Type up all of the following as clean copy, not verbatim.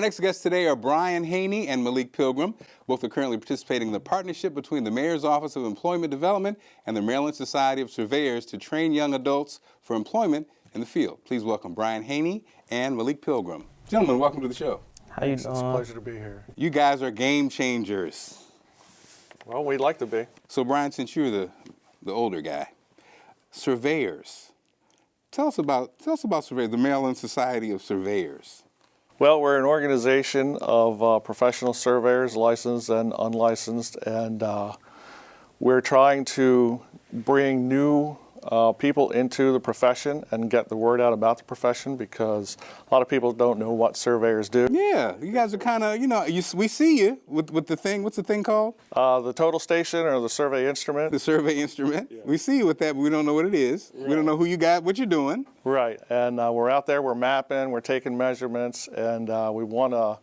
next guests today are Bryan Haynie and Malyk Pilgrim. Both are currently participating in the partnership between the Mayor's Office of Employment Development and the Maryland Society of Surveyors to train young adults for employment in the field. Please welcome Bryan Haynie and Malyk Pilgrim. Gentlemen, welcome to the show. How you doing? It's a pleasure to be here. You guys are game changers. Well, we'd like to be. So Bryan, since you're the older guy, Surveyors. Tell us about Surveyors, the Maryland Society of Surveyors. Well, we're an organization of professional surveyors, licensed and unlicensed, and we're trying to bring new people into the profession and get the word out about the profession, because a lot of people don't know what surveyors do. Yeah, you guys are kind of, we see you with the thing. What's the thing called? The total station, or the survey instrument. The survey instrument. Yeah. We see you with that, but we don't know what it is. Right. We don't know who you got, what you're doing. Right, and we're out there, we're mapping, we're taking measurements, and we want to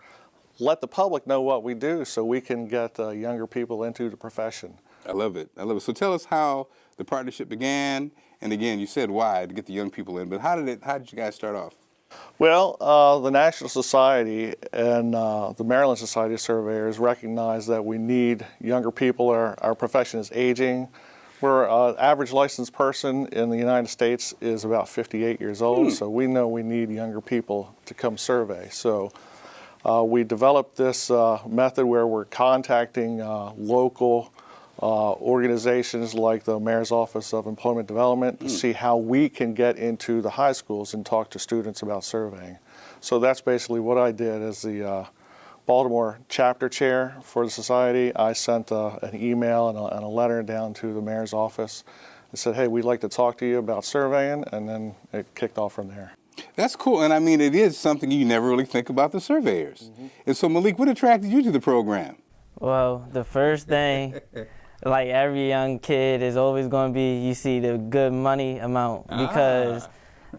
let the public know what we do so we can get younger people into the profession. I love it. I love it. So tell us how the partnership began, and again, you said why, to get the young people in, but how did you guys start off? Well, the National Society and the Maryland Society of Surveyors recognize that we need younger people. Our profession is aging. We're average licensed person in the United States is about 58 years old, so we know we need younger people to come survey. So we developed this method where we're contacting local organizations like the Mayor's Office of Employment Development to see how we can get into the high schools and talk to students about surveying. So that's basically what I did as the Baltimore chapter chair for the society. I sent an email and a letter down to the mayor's office. I said, hey, we'd like to talk to you about surveying, and then it kicked off from there. That's cool, and I mean, it is something you never really think about, the surveyors. And so, Malyk, what attracted you to the program? Well, the first thing, like every young kid, is always going to be, you see the good money amount, because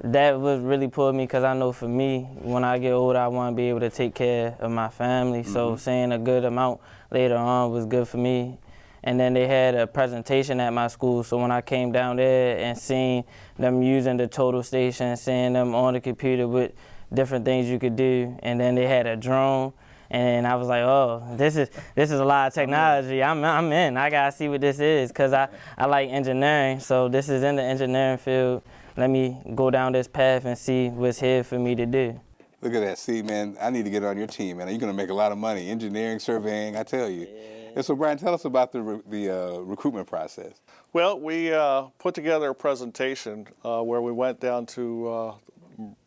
that was really pulled me, because I know for me, when I get older, I want to be able to take care of my family. So seeing a good amount later on was good for me. And then they had a presentation at my school, so when I came down there and seeing them using the total station, seeing them on the computer with different things you could do, and then they had a drone, and I was like, oh, this is a lot of technology. I'm in. I gotta see what this is, because I like engineering, so this is in the engineering field. Let me go down this path and see what's here for me to do. Look at that. See, man, I need to get on your team, man. You're going to make a lot of money. Engineering, surveying, I tell you. Yeah. And so, Bryan, tell us about the recruitment process. Well, we put together a presentation where we went down to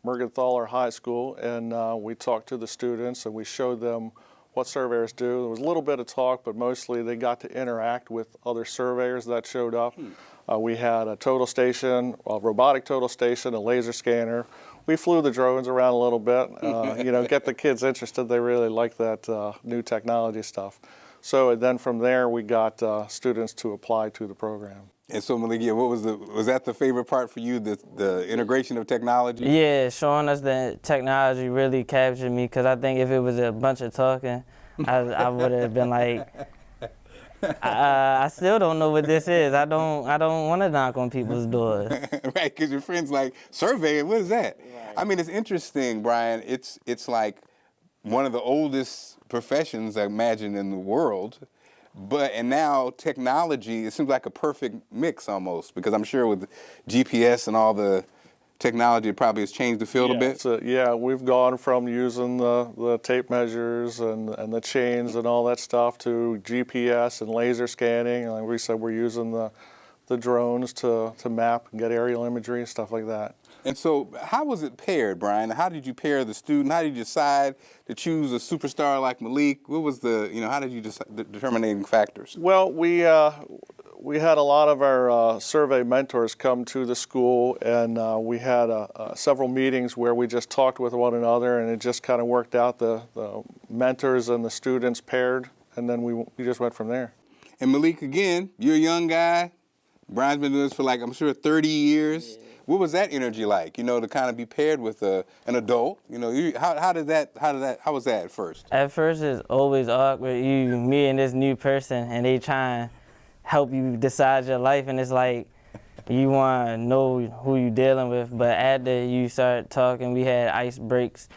Mergenthaler High School, and we talked to the students, and we showed them what surveyors do. There was a little bit of talk, but mostly they got to interact with other surveyors that showed up. We had a total station, a robotic total station, a laser scanner. We flew the drones around a little bit, get the kids interested. They really like that new technology stuff. So then from there, we got students to apply to the program. And so, Malyk, what was that the favorite part for you, the integration of technology? Yeah, showing us the technology really captured me, because I think if it was a bunch of talking, I would have been like, I still don't know what this is. I don't want to knock on people's doors. Right, because your friend's like, surveying, what is that? Right. I mean, it's interesting, Bryan. It's like one of the oldest professions, I imagine, in the world. And now technology, it seems like a perfect mix almost, because I'm sure with GPS and all the technology, it probably has changed the field a bit. So, yeah, we've gone from using the tape measures and the chains and all that stuff to GPS and laser scanning. And like we said, we're using the drones to map and get aerial imagery and stuff like that. And so how was it paired, Bryan? How did you pair the student? How did you decide to choose a superstar like Malyk? What was how did you decide the determining factors? Well, we had a lot of our survey mentors come to the school, and we had several meetings where we just talked with one another, and it just kind of worked out. The mentors and the students paired, and then we just went from there. And Malyk, again, you're a young guy. Bryan's been doing this for I'm sure 30 years. Yeah. What was that energy like, to kind of be paired with an adult? How was that at first? At first, it's always awkward. You meeting this new person, and they try and help you decide your life, and it's like you want to know who you're dealing with. But after you start talking, we had ice breaks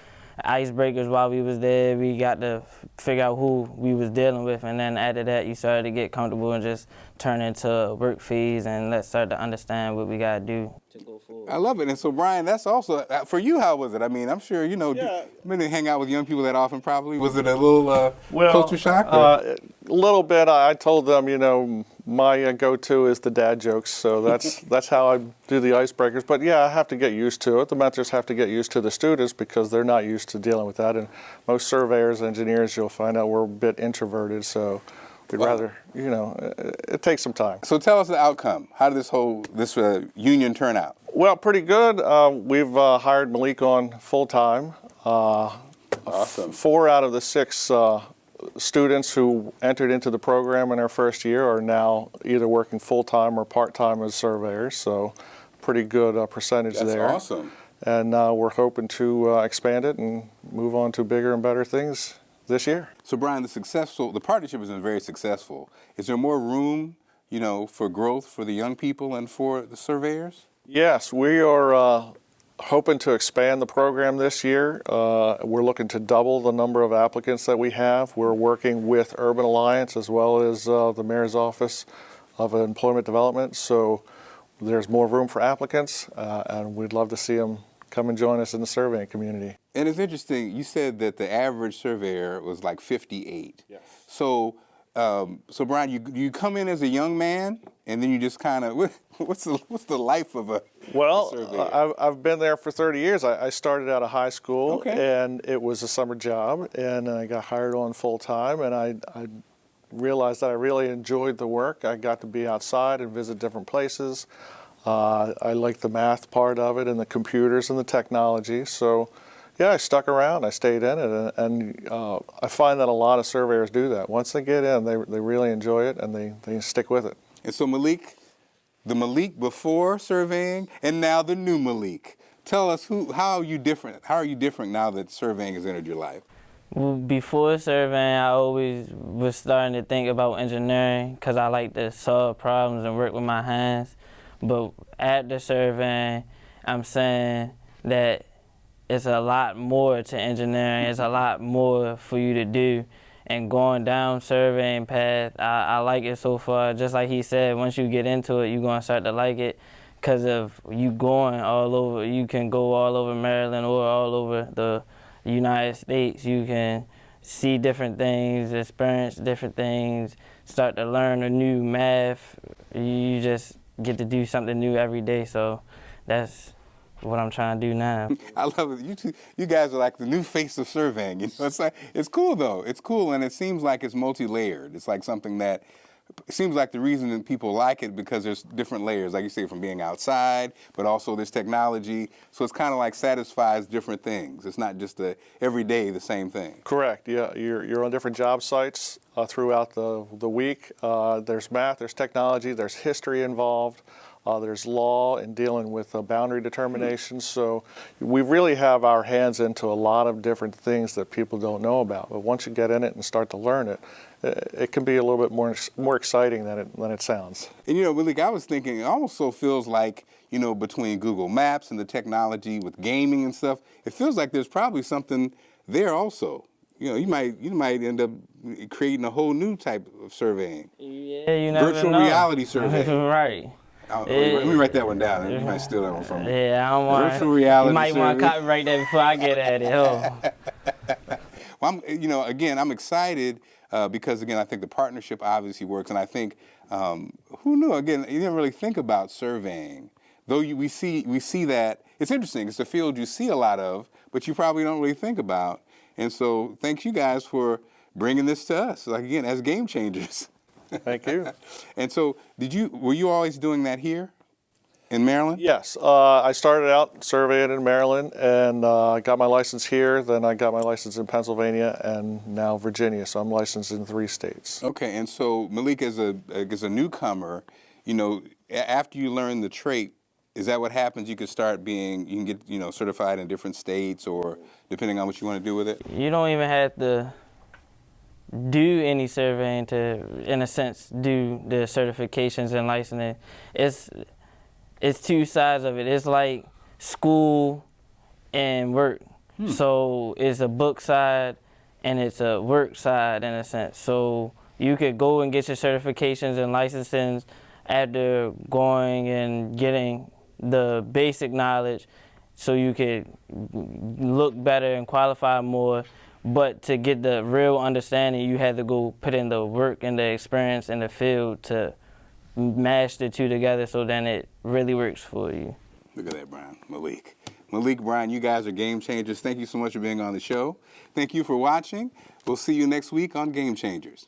icebreakers while we was there. We got to figure out who we was dealing with, and then after that, you started to get comfortable and just turn into work phase, and let's start to understand what we got to do to go forward. I love it. And so, Bryan, that's also, for you, how was it? I mean, I'm sure, you know, Yeah. you didn't hang out with young people that often probably. Was it a little culture shock? A little bit. I told them, you know, my go-to is the dad jokes, so that's how I do the icebreakers. But yeah, I have to get used to it. The mentors have to get used to the students because they're not used to dealing with that. And most surveyors, engineers, you'll find out we're a bit introverted, so we'd rather, you know, it takes some time. So tell us the outcome. How did this union turn out? Well, pretty good. We've hired Malyk on full-time. Awesome. 4 out of the 6 students who entered into the program in our first year are now either working full-time or part-time as surveyors, so pretty good percentage there. That's awesome. And we're hoping to expand it and move on to bigger and better things this year. So, Bryan, the partnership has been very successful. Is there more room, you know, for growth for the young people and for the surveyors? Yes, we are hoping to expand the program this year. We're looking to double the number of applicants that we have. We're working with Urban Alliance as well as the Mayor's Office of Employment Development, so there's more room for applicants, and we'd love to see them come and join us in the surveying community. And it's interesting, you said that the average surveyor was like 58. Yes. So, Bryan, you come in as a young man, and then you just kind of, what's the life of a surveyor? I've been there for 30 years. I started out of high school, okay. and it was a summer job, and I got hired on full time, and I realized that I really enjoyed the work. I got to be outside and visit different places. I liked the math part of it and the computers and the technology. So, yeah, I stuck around. I stayed in it, and I find that a lot of surveyors do that. Once they get in, they really enjoy it, and they stick with it. And so, Malyk, the Malyk before surveying, and now the new Malyk. Tell us how are you different? How are you different now that surveying has entered your life? Well, before surveying, I always was starting to think about engineering because I like to solve problems and work with my hands. But after surveying, I'm saying that it's a lot more to engineering. It's a lot more for you to do. And going down surveying path, I like it so far. Just like he said, once you get into it, you're going to start to like it because of you going all over. You can go all over Maryland or all over the United States. You can see different things, experience different things, start to learn a new math. You just get to do something new every day, so that's what I'm trying to do now. I love it. You guys are like the new face of surveying. You know, it's cool though. It's cool, and it seems like it's multi-layered. It's like something that it seems like the reason that people like it because there's different layers, like you say, from being outside, but also there's technology. So it's kind of like satisfies different things. It's not just every day the same thing. Correct. Yeah, you're on different job sites throughout the week. There's math, there's technology, there's history involved. There's law in dealing with boundary determinations. So we really have our hands into a lot of different things that people don't know about. But once you get in it and start to learn it, it can be a little bit more exciting than it sounds. And you know, Malyk, I was thinking, it almost so feels like, you know, between Google Maps and the technology with gaming and stuff, it feels like there's probably something there also. You know, you might end up creating a whole new type of surveying. Yeah, you never Virtual know. reality survey. Right. Let me write that one down. You might steal that one from me. Yeah, I don't want. Virtual reality You might want to survey. copyright that before I get at it. Oh. Well, I'm excited because again, I think the partnership obviously works, and I think who knew? Again, you didn't really think about surveying, though. We see that it's interesting. It's a field you see a lot of, but you probably don't really think about. And so, thanks you guys for bringing this to us, like again, as game changers. Thank you. And so, were you always doing that here in Maryland? Yes, I started out surveying in Maryland and got my license here. Then I got my license in Pennsylvania and now Virginia. So I'm licensed in 3 states. Okay, and so Malyk, as a newcomer, you know, after you learn the trait, is that what happens? You can get, you know, certified in different states, or depending on what you want to do with it. You don't even have to do any surveying to, in a sense, do the certifications and licensing. It's 2 sides of it. It's like school and work. So it's a book side and it's a work side in a sense. So you could go and get your certifications and licensing after going and getting the basic knowledge so you could look better and qualify more. But to get the real understanding, you had to go put in the work and the experience in the field to mash the two together so then it really works for you. Look at that, Bryan. Malyk, Bryan, you guys are game changers. Thank you so much for being on the show. Thank you for watching. We'll see you next week on Game Changers.